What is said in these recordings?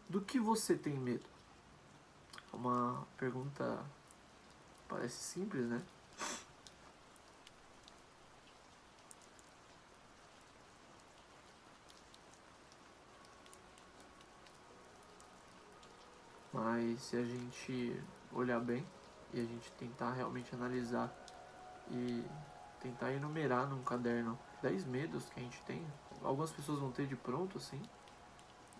Do que você tem medo? É uma pergunta parece simples, né? Mas se a gente olhar bem e a gente tentar realmente analisar e tentar enumerar num caderno 10 medos que a gente tem, algumas pessoas vão ter de pronto, assim,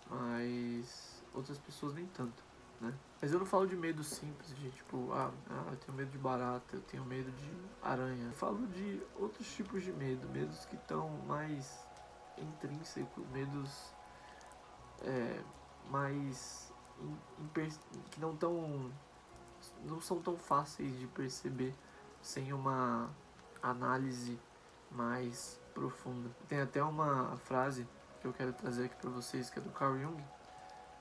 mas outras pessoas nem tanto, né? Mas eu não falo de medo simples, de tipo, eu tenho medo de barata, eu tenho medo de aranha. Eu falo de outros tipos de medo, medos que estão mais intrínsecos, medos mais que não são tão fáceis de perceber sem uma análise mais profunda. Tem até uma frase que eu quero trazer aqui para vocês, que é do Carl Jung.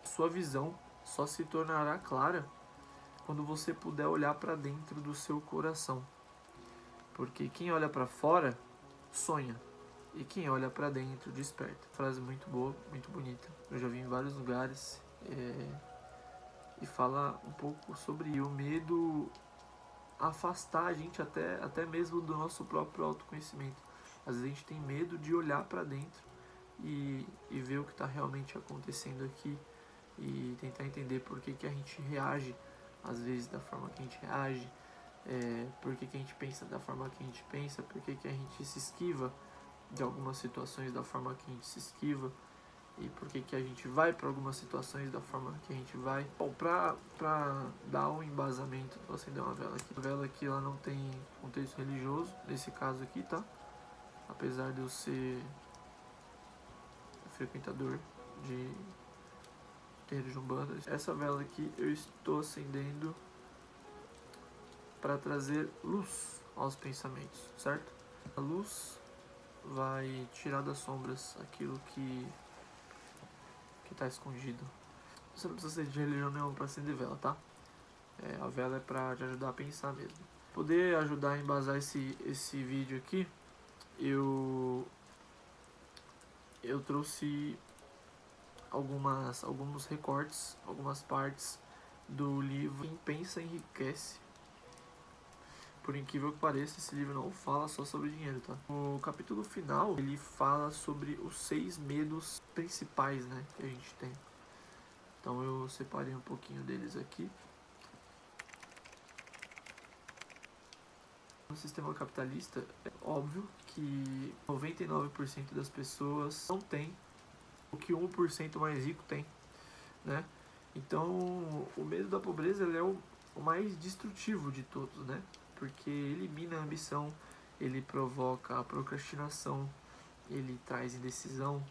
Sua visão só se tornará clara quando você puder olhar para dentro do seu coração. Porque quem olha para fora sonha e quem olha para dentro desperta. Frase muito boa, muito bonita. Eu já vi em vários lugares e fala um pouco sobre o medo afastar a gente até mesmo do nosso próprio autoconhecimento. Às vezes a gente tem medo de olhar para dentro e ver o que está realmente acontecendo aqui e tentar entender por que a gente reage às vezes da forma que a gente reage, por que a gente pensa da forma que a gente pensa, por que a gente se esquiva de algumas situações da forma que a gente se esquiva e por que a gente vai para algumas situações da forma que a gente vai. Bom, pra dar um embasamento, vou acender uma vela aqui. A vela aqui ela não tem contexto religioso, nesse caso aqui, tá? Apesar de eu ser frequentador de terreiro de Umbanda, essa vela aqui eu estou acendendo para trazer luz aos pensamentos, certo? A luz vai tirar das sombras aquilo que está escondido. Você não precisa ser de religião nenhuma para acender vela, tá? A vela é para te ajudar a pensar mesmo. Poder ajudar a embasar esse vídeo aqui, eu trouxe alguns recortes, algumas partes do livro Quem Pensa Enriquece. Por incrível que pareça, esse livro não fala só sobre dinheiro, tá? No capítulo final, ele fala sobre os 6 medos principais, né, que a gente tem. Então eu separei um pouquinho deles aqui. No sistema capitalista, é óbvio que 99% das pessoas não tem o que 1% mais rico tem, né? Então, o medo da pobreza ele é o mais destrutivo de todos, né? Porque elimina a ambição, ele provoca a procrastinação, ele traz indecisão,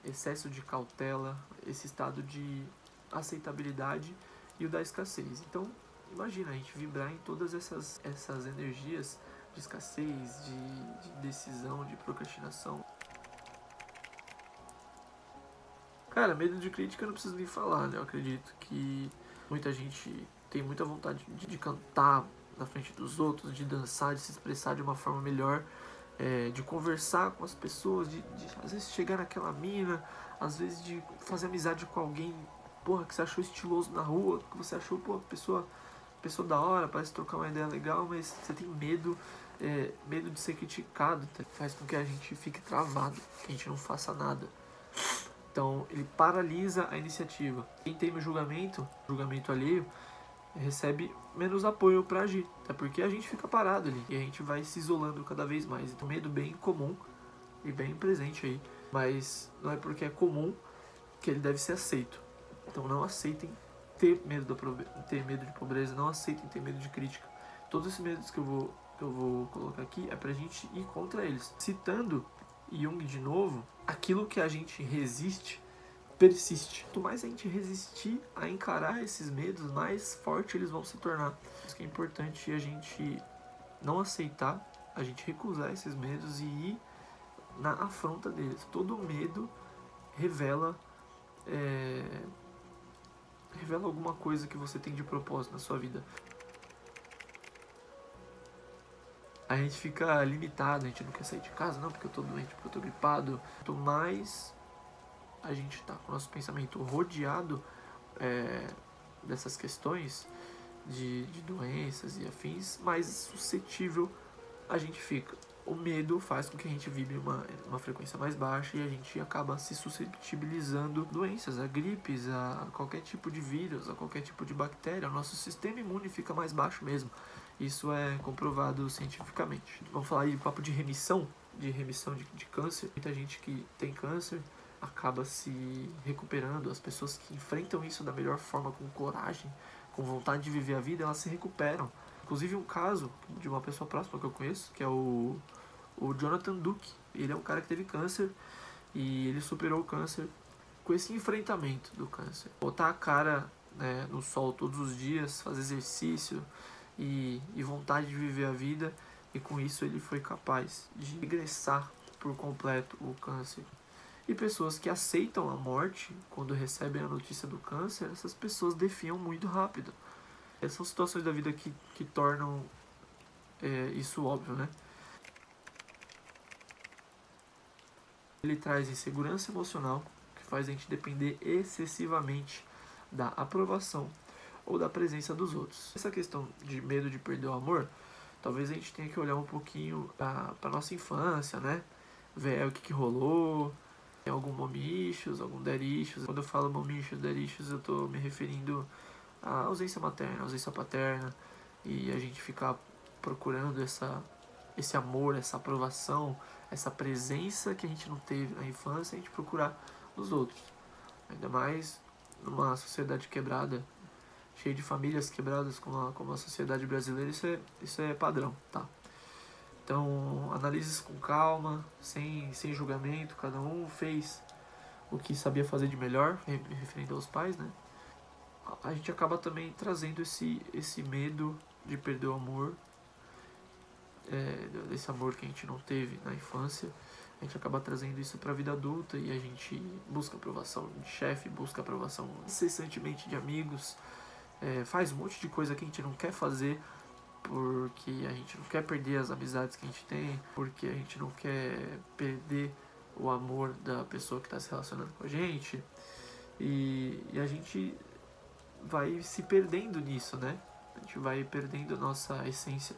excesso de cautela, esse estado de aceitabilidade e o da escassez. Então, imagina a gente vibrar em todas essas energias de escassez, de decisão, de procrastinação. Cara, medo de crítica eu não preciso nem falar, né? Eu acredito que muita gente tem muita vontade de cantar na frente dos outros, de dançar, de se expressar de uma forma melhor, de conversar com as pessoas, de às vezes chegar naquela mina, às vezes de fazer amizade com alguém, porra, que você achou estiloso na rua, que você achou, pô, pessoa da hora, parece trocar uma ideia legal, mas você tem medo, medo de ser criticado, tá? Faz com que a gente fique travado, que a gente não faça nada. Então, ele paralisa a iniciativa. Quem tem o julgamento alheio, recebe menos apoio para agir, até porque a gente fica parado ali e a gente vai se isolando cada vez mais. Então, medo bem comum e bem presente aí, mas não é porque é comum que ele deve ser aceito. Então, não aceitem ter medo de pobreza, não aceitem ter medo de crítica. Todos esses medos que eu vou colocar aqui é pra gente ir contra eles. Citando Jung de novo, aquilo que a gente resiste persiste. Quanto mais a gente resistir a encarar esses medos, mais forte eles vão se tornar. Isso que é importante a gente não aceitar, a gente recusar esses medos e ir na afronta deles. Todo medo revela revela alguma coisa que você tem de propósito na sua vida. A gente fica limitado, a gente não quer sair de casa, não, porque eu tô doente, porque eu tô gripado. Quanto mais a gente tá com o nosso pensamento rodeado, dessas questões de doenças e afins, mais suscetível a gente fica. O medo faz com que a gente vibre uma frequência mais baixa e a gente acaba se suscetibilizando a doenças, a gripes, a qualquer tipo de vírus, a qualquer tipo de bactéria. O nosso sistema imune fica mais baixo mesmo. Isso é comprovado cientificamente. Vamos falar aí de papo de remissão de câncer. Muita gente que tem câncer acaba se recuperando. As pessoas que enfrentam isso da melhor forma, com coragem, com vontade de viver a vida, elas se recuperam. Inclusive um caso de uma pessoa próxima que eu conheço, que é o Jonathan Duke. Ele é um cara que teve câncer e ele superou o câncer com esse enfrentamento do câncer. Botar a cara, né, no sol todos os dias, fazer exercício e vontade de viver a vida, e com isso ele foi capaz de regressar por completo o câncer. E pessoas que aceitam a morte quando recebem a notícia do câncer, essas pessoas definham muito rápido. Essas são situações da vida que tornam isso óbvio, né? Ele traz insegurança emocional, que faz a gente depender excessivamente da aprovação ou da presença dos outros. Essa questão de medo de perder o amor, talvez a gente tenha que olhar um pouquinho para nossa infância, né? Ver o que rolou, algum momichos, algum derichos. Quando eu falo momichos, derichos, eu estou me referindo à ausência materna, ausência paterna, e a gente ficar procurando esse amor, essa aprovação, essa presença que a gente não teve na infância, a gente procurar nos outros. Ainda mais numa sociedade quebrada, cheia de famílias quebradas como a sociedade brasileira, isso é padrão, tá? Então, analise isso com calma, sem julgamento, cada um fez o que sabia fazer de melhor, referindo aos pais, né? A gente acaba também trazendo esse medo de perder o amor, desse amor que a gente não teve na infância. A gente acaba trazendo isso para a vida adulta e a gente busca aprovação de chefe, busca aprovação incessantemente de amigos, faz um monte de coisa que a gente não quer fazer porque a gente não quer perder as amizades que a gente tem, porque a gente não quer perder o amor da pessoa que está se relacionando com a gente, e a gente vai se perdendo nisso, né? A gente vai perdendo a nossa essência,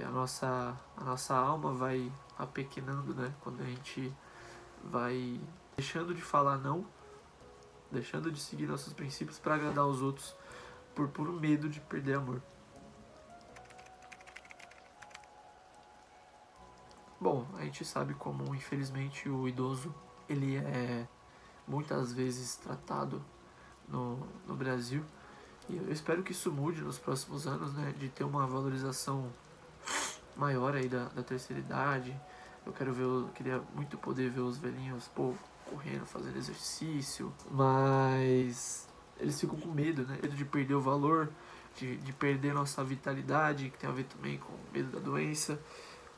a nossa alma vai apequenando, né? Quando a gente vai deixando de falar não, deixando de seguir nossos princípios para agradar os outros por puro medo de perder amor. Bom, a gente sabe como, infelizmente, o idoso ele é muitas vezes tratado no Brasil, e eu espero que isso mude nos próximos anos, né, de ter uma valorização maior aí da terceira idade. Queria muito poder ver os velhinhos, pô, correndo, fazendo exercício, mas eles ficam com medo, né, medo de perder o valor, de perder nossa vitalidade, que tem a ver também com medo da doença,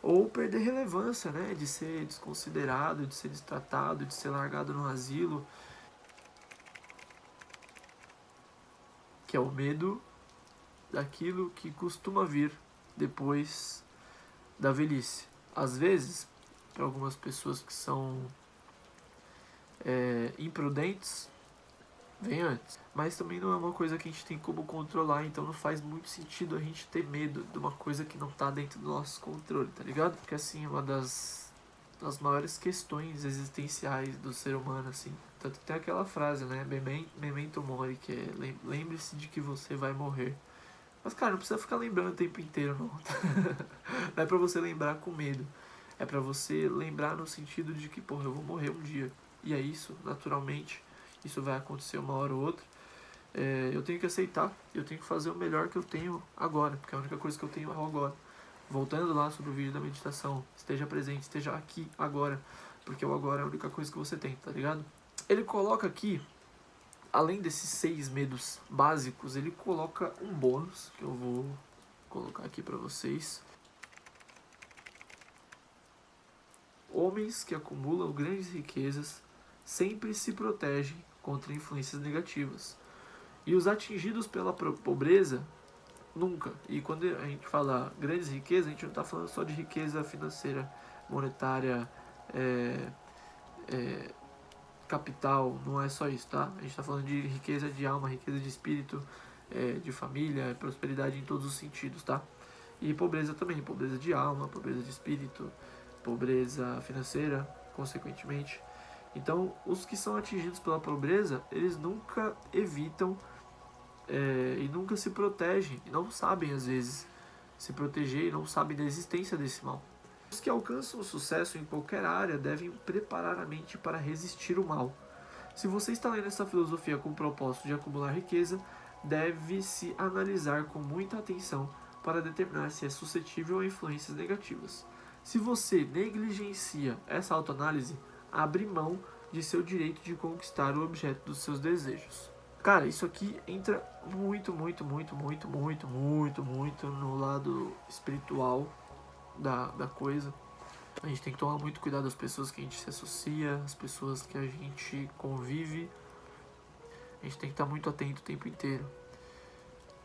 ou perder relevância, né, de ser desconsiderado, de ser destratado, de ser largado no asilo, que é o medo daquilo que costuma vir depois da velhice. Às vezes, para algumas pessoas que são imprudentes, vem antes. Mas também não é uma coisa que a gente tem como controlar, então não faz muito sentido a gente ter medo de uma coisa que não tá dentro do nosso controle, tá ligado? Porque assim, é uma das maiores questões existenciais do ser humano, assim. Tanto que tem aquela frase, né? Memento mori, que é lembre-se de que você vai morrer. Mas, cara, não precisa ficar lembrando o tempo inteiro, não. Não é pra você lembrar com medo. É pra você lembrar no sentido de que, porra, eu vou morrer um dia. E é isso, naturalmente. Isso vai acontecer uma hora ou outra. Eu tenho que aceitar. Eu tenho que fazer o melhor que eu tenho agora. Porque a única coisa que eu tenho é agora. Voltando lá sobre o vídeo da meditação. Esteja presente, esteja aqui, agora. Porque o agora é a única coisa que você tem, tá ligado? Ele coloca aqui, além desses 6 medos básicos, ele coloca um bônus, que eu vou colocar aqui pra vocês. Homens que acumulam grandes riquezas sempre se protegem contra influências negativas. E os atingidos pela pobreza, nunca. E quando a gente fala grandes riquezas, a gente não está falando só de riqueza financeira, monetária, capital, não é só isso, tá? A gente está falando de riqueza de alma, riqueza de espírito, de família, prosperidade em todos os sentidos, tá? E pobreza também, pobreza de alma, pobreza de espírito, pobreza financeira, consequentemente. Então, os que são atingidos pela pobreza, eles nunca evitam e nunca se protegem, e não sabem às vezes se proteger e não sabem da existência desse mal. Os que alcançam o sucesso em qualquer área devem preparar a mente para resistir o mal. Se você está lendo essa filosofia com o propósito de acumular riqueza, deve-se analisar com muita atenção para determinar se é suscetível a influências negativas. Se você negligencia essa autoanálise, abre mão de seu direito de conquistar o objeto dos seus desejos. Cara, isso aqui entra muito no lado espiritual da coisa. A gente tem que tomar muito cuidado das pessoas que a gente se associa, as pessoas que a gente convive. A gente tem que estar muito atento o tempo inteiro.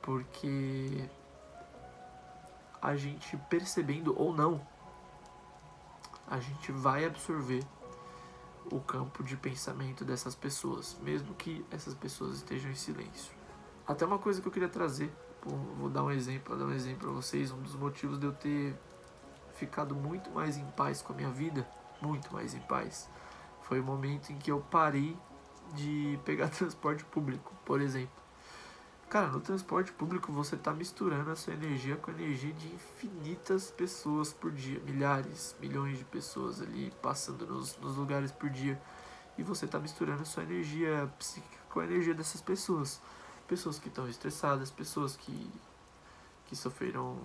Porque a gente percebendo ou não, a gente vai absorver o campo de pensamento dessas pessoas, mesmo que essas pessoas estejam em silêncio. Até uma coisa que eu queria trazer, vou dar um exemplo para vocês, um dos motivos de eu ter ficado muito mais em paz com a minha vida, muito mais em paz, foi o momento em que eu parei de pegar transporte público, por exemplo. Cara, no transporte público você está misturando a sua energia com a energia de infinitas pessoas por dia, milhares, milhões de pessoas ali passando nos lugares por dia, e você está misturando a sua energia psíquica com a energia dessas pessoas. Pessoas que estão estressadas, pessoas que sofreram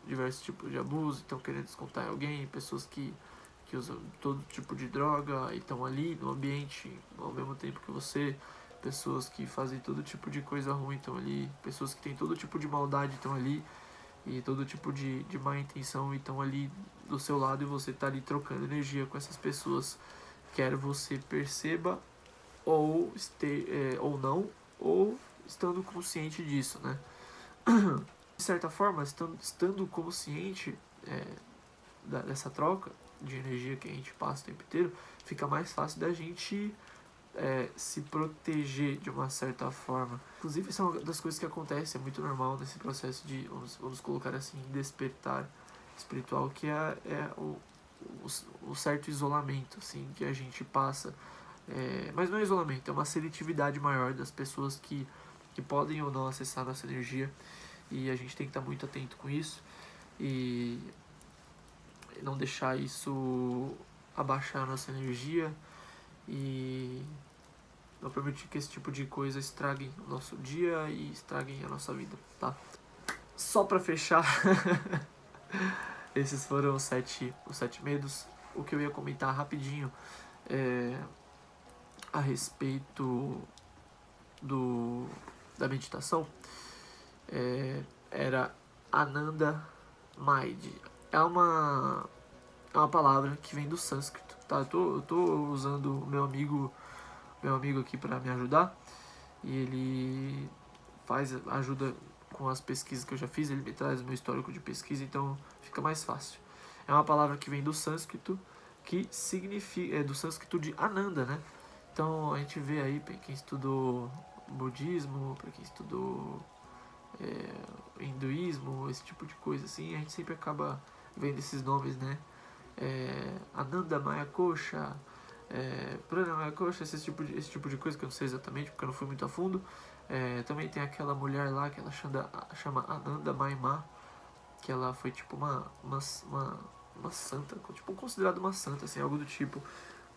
diversos tipos de abuso, estão querendo descontar em alguém, pessoas que usam todo tipo de droga e estão ali no ambiente ao mesmo tempo que você, pessoas que fazem todo tipo de coisa ruim estão ali, pessoas que têm todo tipo de maldade estão ali, e todo tipo de má intenção estão ali do seu lado, e você está ali trocando energia com essas pessoas, quer você perceba ou, ou não, ou estando consciente disso, né? De certa forma, estando consciente dessa troca de energia que a gente passa o tempo inteiro, fica mais fácil da gente se proteger de uma certa forma. Inclusive, isso é uma das coisas que acontece, é muito normal nesse processo de, vamos colocar assim, despertar espiritual, que é o certo isolamento assim, que a gente passa. Mas não é isolamento, é uma seletividade maior das pessoas que podem ou não acessar nossa energia, e a gente tem que estar muito atento com isso e não deixar isso abaixar a nossa energia e não permitir que esse tipo de coisa estraguem o nosso dia e estraguem a nossa vida, tá? Só pra fechar, esses foram os sete medos. O que eu ia comentar rapidinho a respeito da meditação era Ananda Maid. É uma palavra que vem do sânscrito, tá? Eu tô usando o meu amigo aqui para me ajudar, e ele ajuda com as pesquisas que eu já fiz, ele me traz o meu histórico de pesquisa, então fica mais fácil. É uma palavra que vem do sânscrito, que significa, do sânscrito de Ananda, né? Então a gente vê aí, para quem estudou budismo, para quem estudou hinduísmo, esse tipo de coisa assim, a gente sempre acaba vendo esses nomes, né? Ananda Maya Kosha, Prana Maya Kosha, esse tipo de coisa que eu não sei exatamente porque eu não fui muito a fundo. Também tem aquela mulher lá que ela chama Ananda Maimá, que ela foi tipo uma santa, tipo considerada uma santa, assim, algo do tipo,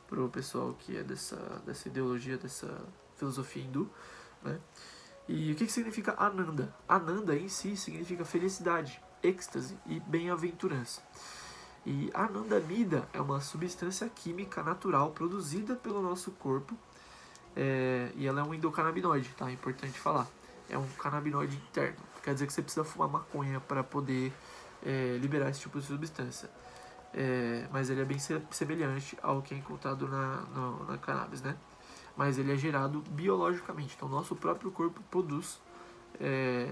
pro pessoal que é dessa ideologia, dessa filosofia hindu, né? E o que significa Ananda? Ananda em si significa felicidade, êxtase e bem-aventurança. E a anandamida é uma substância química natural produzida pelo nosso corpo, e ela é um endocannabinoide, tá? É importante falar. É um canabinoide interno. Quer dizer que você precisa fumar maconha para poder liberar esse tipo de substância. Mas ele é bem semelhante ao que é encontrado na cannabis, né? Mas ele é gerado biologicamente. Então, nosso próprio corpo produz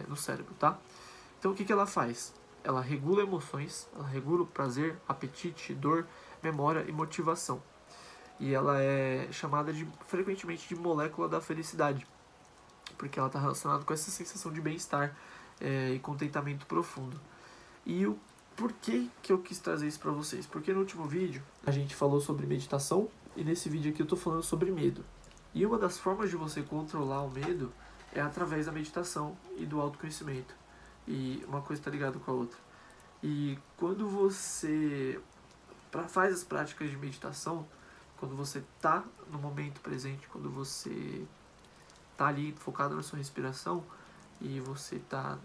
no cérebro, tá? Então, o que ela faz? Ela regula emoções, ela regula o prazer, apetite, dor, memória e motivação. e ela é chamada frequentemente de molécula da felicidade, porque ela está relacionada com essa sensação de bem-estar e contentamento profundo. E o porquê que eu quis trazer isso para vocês? Porque no último vídeo a gente falou sobre meditação e nesse vídeo aqui eu estou falando sobre medo. E uma das formas de você controlar o medo é através da meditação e do autoconhecimento. E uma coisa está ligada com a outra. E quando você faz as práticas de meditação, quando você está no momento presente, quando você está ali focado na sua respiração e você está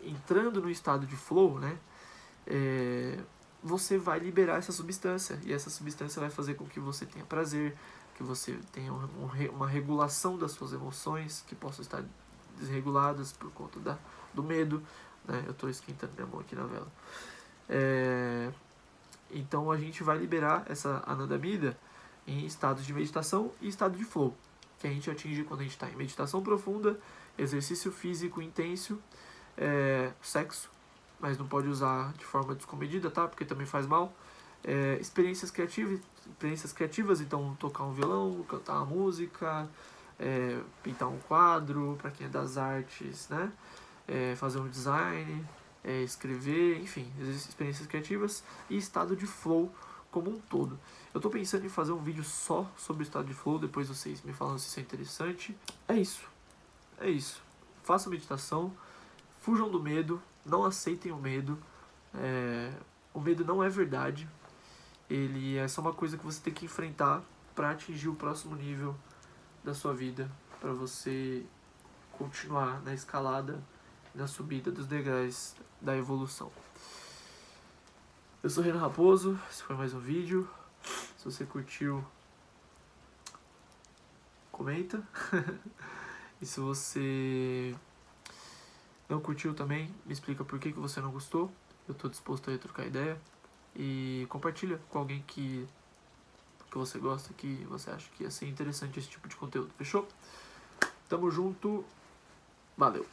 entrando no estado de flow, né? Você vai liberar essa substância e essa substância vai fazer com que você tenha prazer, que você tenha uma regulação das suas emoções que possam estar desreguladas por conta do medo, né? Eu estou esquentando minha mão aqui na vela. Então a gente vai liberar essa anandamida em estados de meditação e estado de flow, que a gente atinge quando a gente está em meditação profunda, exercício físico intenso, sexo, mas não pode usar de forma descomedida, tá? Porque também faz mal. Experiências criativas, então tocar um violão, cantar uma música, pintar um quadro, para quem é das artes, né? Fazer um design, escrever, enfim, experiências criativas e estado de flow como um todo. Eu tô pensando em fazer um vídeo só sobre o estado de flow, depois vocês me falam se isso é interessante. É isso. Façam meditação, fujam do medo, não aceitem o medo. O medo não é verdade. Ele é só uma coisa que você tem que enfrentar para atingir o próximo nível da sua vida, para você continuar na escalada, na subida dos degraus da evolução. Eu sou Renan Raposo, esse foi mais um vídeo. Se você curtiu, comenta. E se você não curtiu também, me explica por que você não gostou. Eu estou disposto a trocar ideia. E compartilha com alguém que você gosta, que você acha que ia ser interessante esse tipo de conteúdo. Fechou? Tamo junto. Valeu.